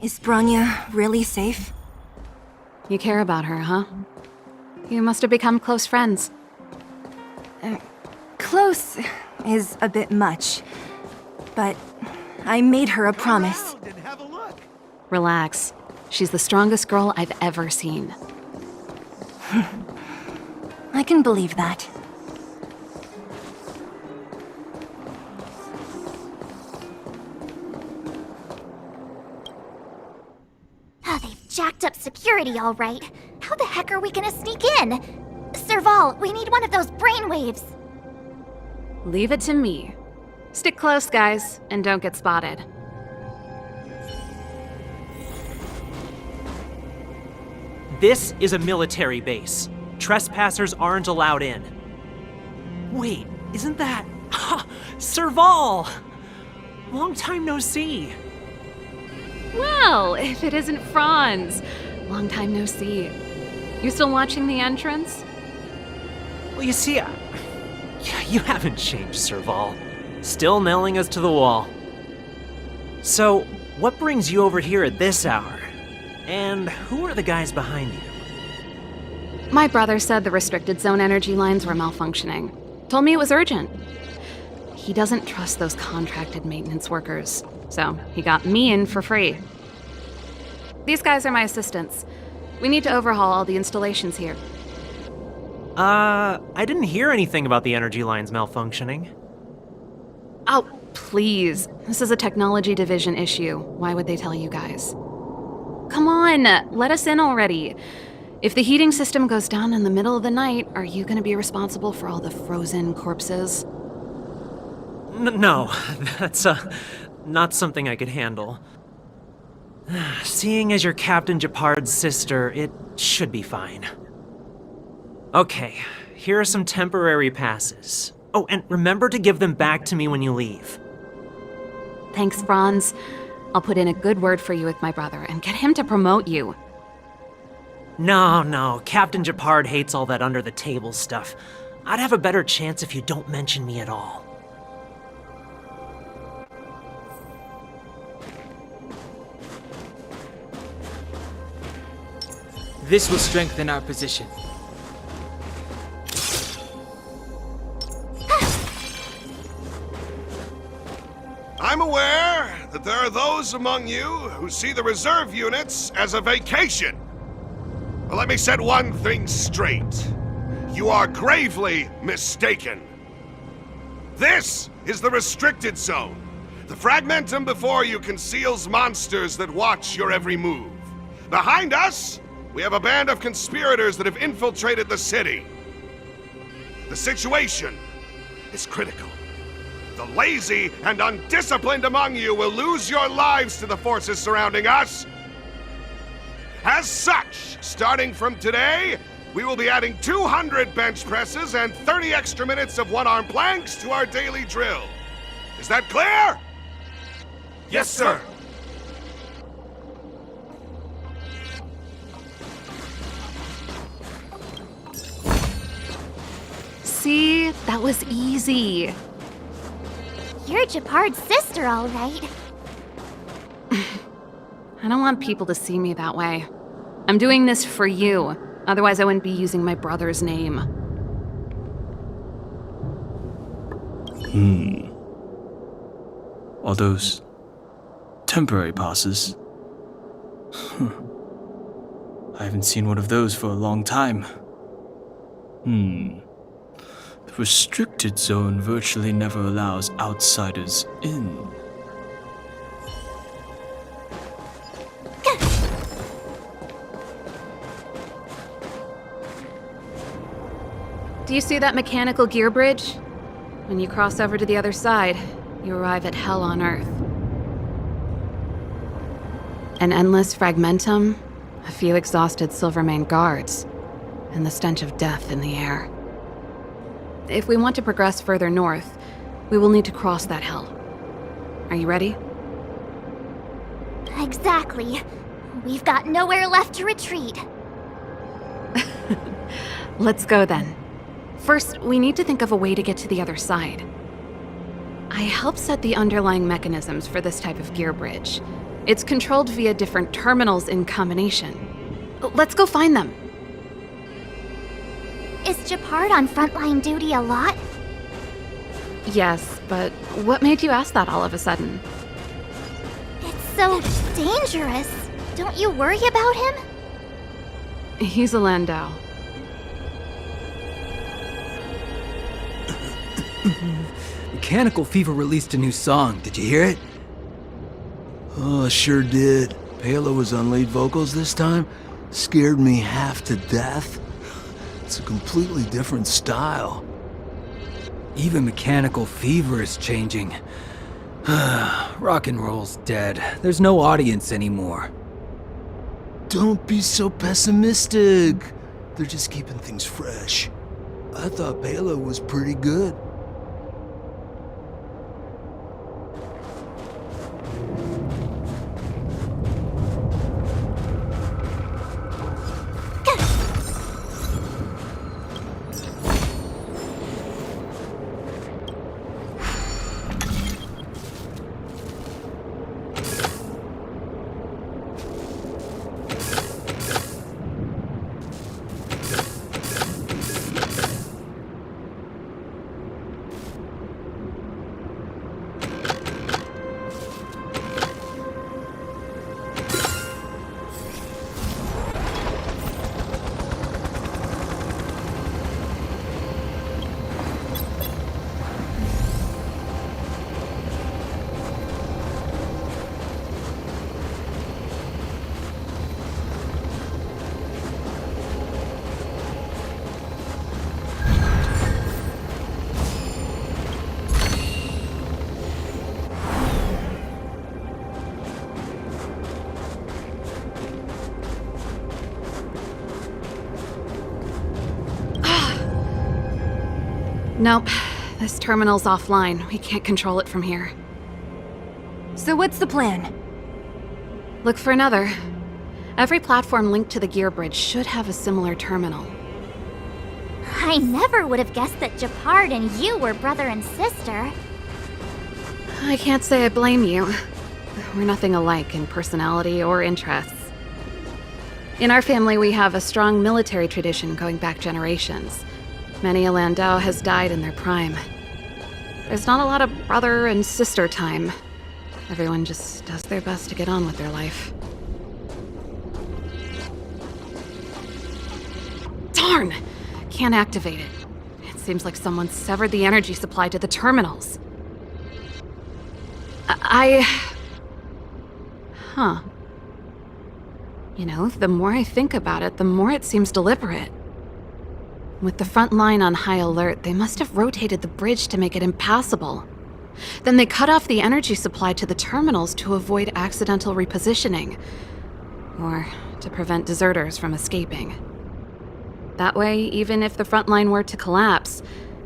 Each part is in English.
Is Bronya really safe? You care about her, huh? You must have become close friends. Close is a bit much, but I made her a promise. Relax. She's the strongest girl I've ever seen. I can believe that. Oh, they've jacked up security all right. How the heck are we gonna sneak in? Serval, we need one of those brainwaves. Leave it to me. Stick close, guys, and don't get spotted. This is a military base. Trespassers aren't allowed in. Wait, isn't that... Ha! Serval! Long time no see. Well, if it isn't Franz. Long time no see. You still watching the entrance? Well, you see, you haven't changed, Serval. Still nailing us to the wall. So, what brings you over here at this hour? And who are the guys behind you? My brother said the restricted zone energy lines were malfunctioning. Told me it was urgent. He doesn't trust those contracted maintenance workers, so he got me in for free. These guys are my assistants. We need to overhaul all the installations here. I didn't hear anything about the energy lines malfunctioning. Oh, please. This is a technology division issue. Why would they tell you guys? Come on, let us in already. If the heating system goes down in the middle of the night, are you going to be responsible for all the frozen corpses? No, that's not something I could handle. Seeing as you're Captain Japard's sister, it should be fine. Okay, here are some temporary passes. Oh, and remember to give them back to me when you leave. Thanks, Franz. I'll put in a good word for you with my brother and get him to promote you. No, Captain Japard hates all that under-the-table stuff. I'd have a better chance if you don't mention me at all. This will strengthen our position. I'm aware that there are those among you who see the reserve units as a vacation. But let me set one thing straight. You are gravely mistaken. This is the restricted zone. The fragmentum before you conceals monsters that watch your every move. Behind us, we have a band of conspirators that have infiltrated the city. The situation is critical. The lazy and undisciplined among you will lose your lives to the forces surrounding us. As such, starting from today, we will be adding 200 bench presses and 30 extra minutes of one-arm planks to our daily drill. Is that clear? Yes, sir. See? That was easy. You're Japard's sister, all right. I don't want people to see me that way. I'm doing this for you. Otherwise, I wouldn't be using my brother's name. All those temporary passes. I haven't seen one of those for a long time. The restricted zone virtually never allows outsiders in. Do you see that mechanical gear bridge? When you cross over to the other side, you arrive at hell on Earth. An endless fragmentum, a few exhausted Silvermane guards, and the stench of death in the air. If we want to progress further north, we will need to cross that hell. Are you ready? Exactly. We've got nowhere left to retreat. Let's go then. First, we need to think of a way to get to the other side. I helped set the underlying mechanisms for this type of gear bridge. It's controlled via different terminals in combination. Let's go find them. Is Japard on frontline duty a lot? Yes, but what made you ask that all of a sudden? It's so dangerous. Don't you worry about him? He's a Landau. Mechanical Fever released a new song. Did you hear it? Oh, sure did. Palo was on lead vocals this time. Scared me half to death. It's a completely different style. Even Mechanical Fever is changing. Rock and roll's dead. There's no audience anymore. Don't be so pessimistic. They're just keeping things fresh. I thought Palo was pretty good. Nope. This terminal's offline. We can't control it from here. So what's the plan? Look for another. Every platform linked to the gear bridge should have a similar terminal. I never would have guessed that Japard and you were brother and sister. I can't say I blame you. We're nothing alike in personality or interests. In our family, we have a strong military tradition going back generations. Many a Landau has died in their prime. There's not a lot of brother and sister time. Everyone just does their best to get on with their life. Darn! Can't activate it. It seems like someone severed the energy supply to the terminals. Huh. You know, the more I think about it, the more it seems deliberate. With the front line on high alert, they must have rotated the bridge to make it impassable. Then they cut off the energy supply to the terminals to avoid accidental repositioning, or to prevent deserters from escaping. That way, even if the front line were to collapse,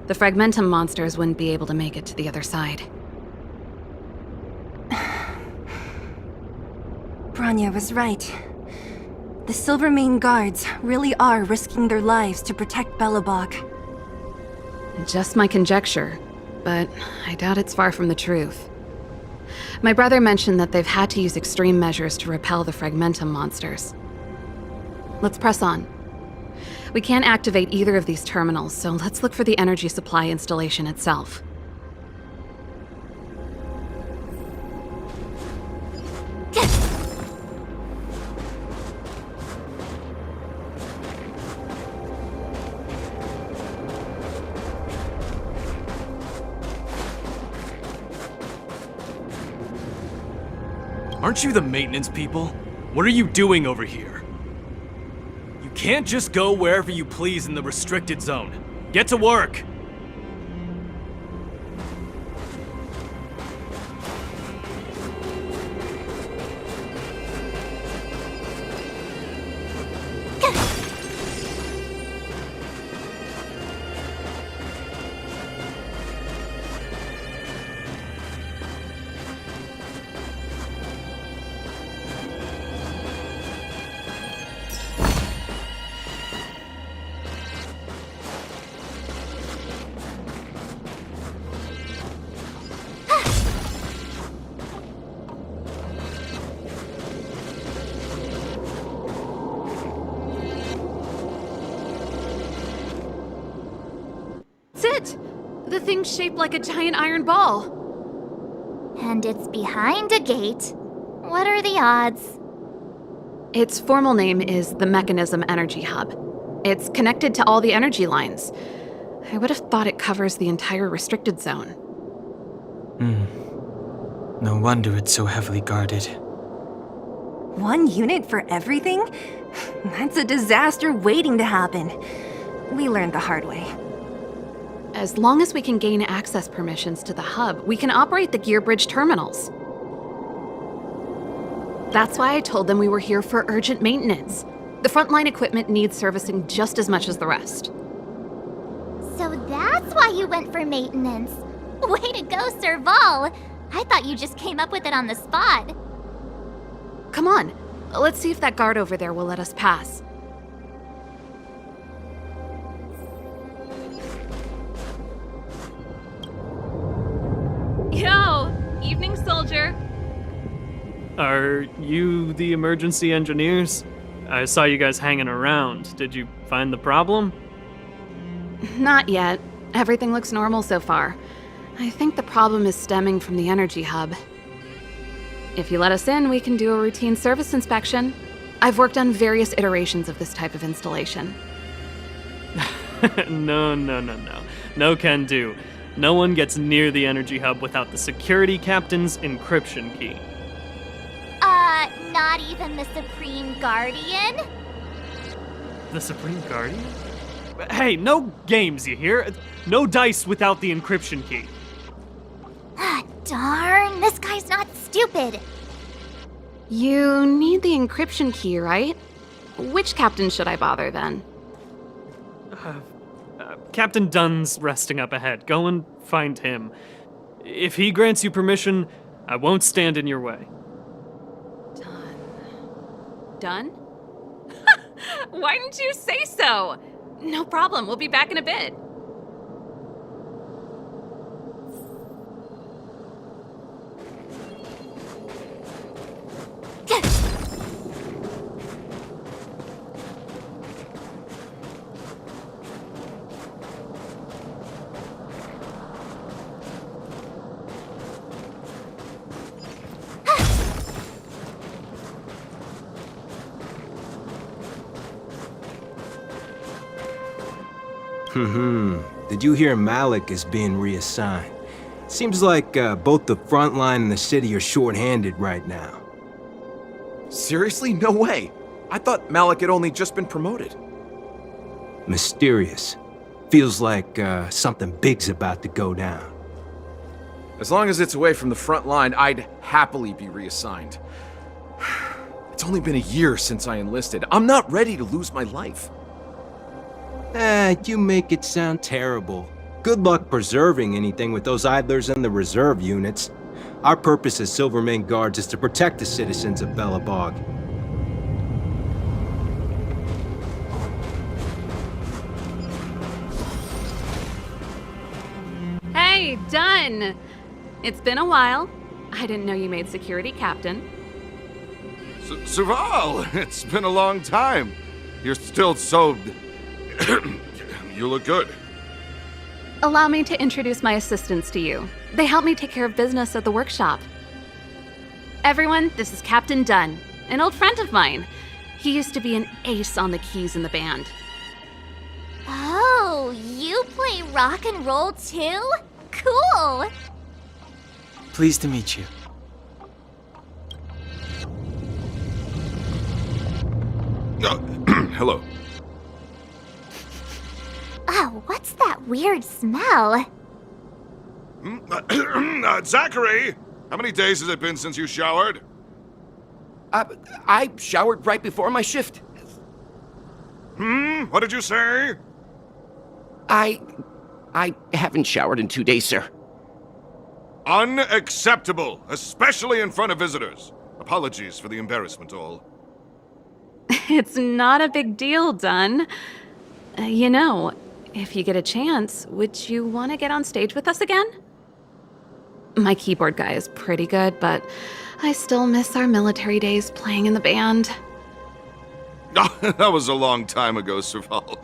the Fragmentum monsters wouldn't be able to make it to the other side. Branya was right. The Silvermane guards really are risking their lives to protect Belobog. Just my conjecture, but I doubt it's far from the truth. My brother mentioned that they've had to use extreme measures to repel the Fragmentum monsters. Let's press on. We can't activate either of these terminals, so let's look for the energy supply installation itself. Aren't you the maintenance people? What are you doing over here? You can't just go wherever you please in the restricted zone. Get to work! The thing's shaped like a giant iron ball. And it's behind a gate. What are the odds? Its formal name is the Mechanism Energy Hub. It's connected to all the energy lines. I would have thought it covers the entire restricted zone. No wonder it's so heavily guarded. One unit for everything? That's a disaster waiting to happen. We learned the hard way. As long as we can gain access permissions to the hub, we can operate the gear bridge terminals. That's why I told them we were here for urgent maintenance. The frontline equipment needs servicing just as much as the rest. So that's why you went for maintenance. Way to go, Serval! I thought you just came up with it on the spot. Come on, let's see if that guard over there will let us pass. Yo! Evening, soldier. Are you the emergency engineers? I saw you guys hanging around. Did you find the problem? Not yet. Everything looks normal so far. I think the problem is stemming from the energy hub. If you let us in, we can do a routine service inspection. I've worked on various iterations of this type of installation. No. No can do. No one gets near the energy hub without the security captain's encryption key. Not even the Supreme Guardian? The Supreme Guardian? Hey, no games, you hear? No dice without the encryption key. Ah, darn, this guy's not stupid. You need the encryption key, right? Which captain should I bother then? Captain Dunn's resting up ahead. Go and find him. If he grants you permission, I won't stand in your way. Done? Why didn't you say so? No problem, we'll be back in a bit. Did you hear Malik is being reassigned? Seems like both the front line and the city are short-handed right now. Seriously? No way. I thought Malik had only just been promoted. Mysterious. Feels like something big's about to go down. As long as it's away from the front line, I'd happily be reassigned. It's only been a year since I enlisted. I'm not ready to lose my life. You make it sound terrible. Good luck preserving anything with those idlers and the reserve units. Our purpose as Silvermane Guards is to protect the citizens of Belobog. Hey, Dunn! It's been a while. I didn't know you made security captain. Serval, it's been a long time. You're still so... You look good. Allow me to introduce my assistants to you. They help me take care of business at the workshop. Everyone, this is Captain Dunn, an old friend of mine. He used to be an ace on the keys in the band. Oh, you play rock and roll too? Cool! Pleased to meet you. Hello. Oh, what's that weird smell? Zachary! How many days has it been since you showered? I showered right before my shift. What did you say? I haven't showered in 2 days, sir. Unacceptable, especially in front of visitors. Apologies for the embarrassment, all. It's not a big deal, Dunn. You know, if you get a chance, would you want to get on stage with us again? My keyboard guy is pretty good, but I still miss our military days playing in the band. That was a long time ago, Serval.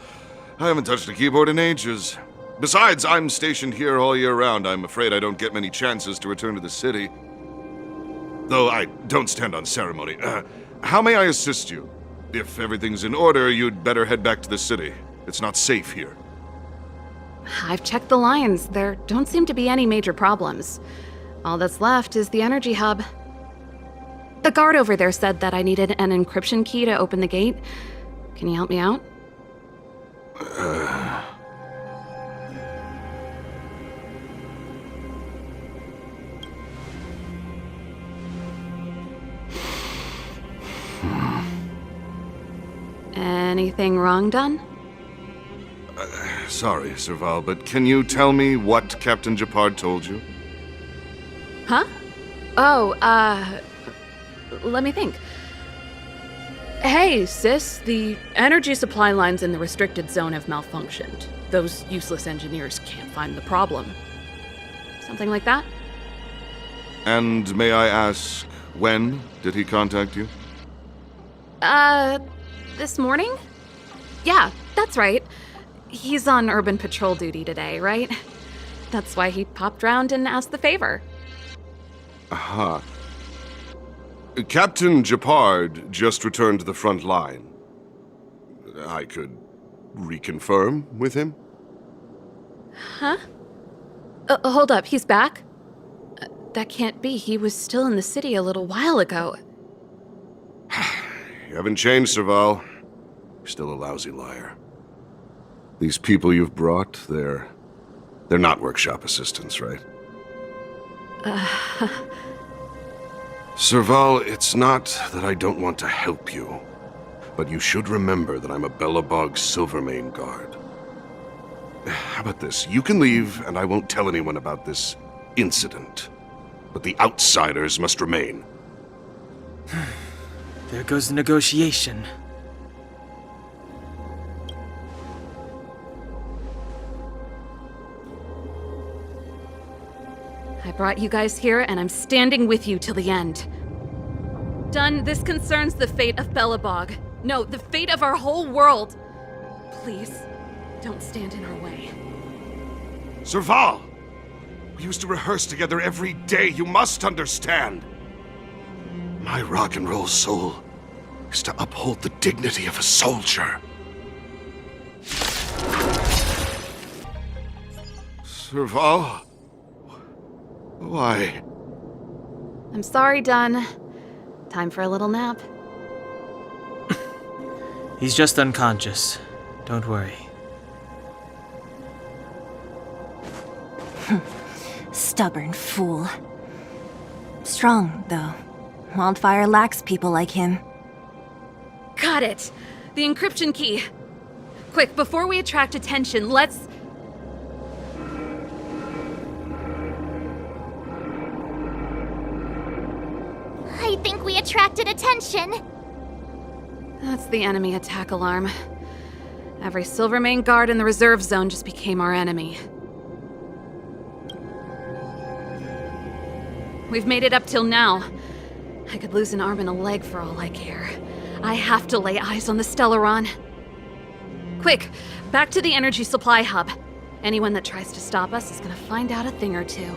I haven't touched a keyboard in ages. Besides, I'm stationed here all year round. I'm afraid I don't get many chances to return to the city. Though I don't stand on ceremony. How may I assist you? If everything's in order, you'd better head back to the city. It's not safe here. I've checked the lines. There don't seem to be any major problems. All that's left is the energy hub. The guard over there said that I needed an encryption key to open the gate. Can you help me out? Anything wrong done? Sorry, Serval, but can you tell me what Captain Japard told you? Huh? Oh, let me think. Hey, sis, the energy supply lines in the restricted zone have malfunctioned. Those useless engineers can't find the problem. Something like that? And may I ask, when did he contact you? This morning? Yeah, that's right. He's on urban patrol duty today, right? That's why he popped round and asked the favor. Aha. Captain Japard just returned to the front line. I could reconfirm with him? Huh? Hold up, he's back? That can't be. He was still in the city a little while ago. You haven't changed, Serval. You're still a lousy liar. These people you've brought, they're not workshop assistants, right? Serval, it's not that I don't want to help you, but you should remember that I'm a Belobog Silvermane guard. How about this? You can leave, and I won't tell anyone about this incident. But the outsiders must remain. There goes the negotiation. I brought you guys here, and I'm standing with you till the end. Done. This concerns the fate of Belobog. No, the fate of our whole world. Please, don't stand in our way. Serval! We used to rehearse together every day, you must understand. My rock and roll soul is to uphold the dignity of a soldier. Serval? Why? I'm sorry, Dunn. Time for a little nap. He's just unconscious. Don't worry. Stubborn fool. Strong, though. Wildfire lacks people like him. Got it! The encryption key. Quick, before we attract attention, let's... I think we attracted attention. That's the enemy attack alarm. Every Silvermane guard in the reserve zone just became our enemy. We've made it up till now. I could lose an arm and a leg for all I care. I have to lay eyes on the Stellaron. Quick, back to the energy supply hub. Anyone that tries to stop us is gonna find out a thing or two.